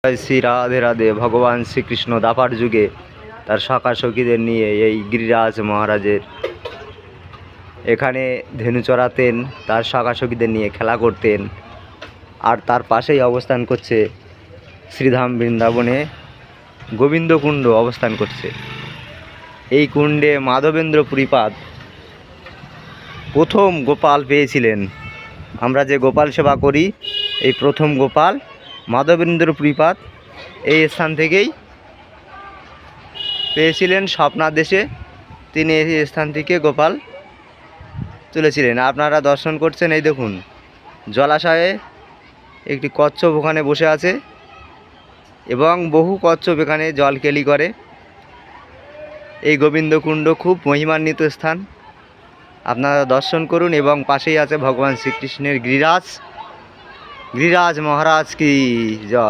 জয় শ্রী রাধে রাধে। ভগবান শ্রীকৃষ্ণ দাপার যুগে তার সখা সখীদের নিয়ে এই গিরিরাজ মহারাজের এখানে ধেনু চড়াতেন, তার সখা সখীদের নিয়ে খেলা করতেন। আর তার পাশেই অবস্থান করছে শ্রীধাম বৃন্দাবনে গোবিন্দকুণ্ড অবস্থান করছে। এই কুণ্ডে মাধবেন্দ্র পুরীপাদ প্রথম গোপাল পেয়েছিলেন। আমরা যে গোপাল সেবা করি, এই প্রথম গোপাল মাধবেন্দ্র পুরীপাদ এই স্থান থেকেই পেয়েছিলেন। স্বপ্নাদেশে তিনি এই স্থান থেকে গোপাল তুলেছিলেন। আপনারা দর্শন করছেন, এই দেখুন জলাশয়ে একটি কচ্ছপ ওখানে বসে আছে এবং বহু কচ্ছপ এখানে জল কেলি করে। এই গোবিন্দকুণ্ড খুব মহিমান্বিত স্থান, আপনারা দর্শন করুন। এবং পাশেই আছে ভগবান শ্রীকৃষ্ণের গিরিরাজ মহারাজ কি জয়।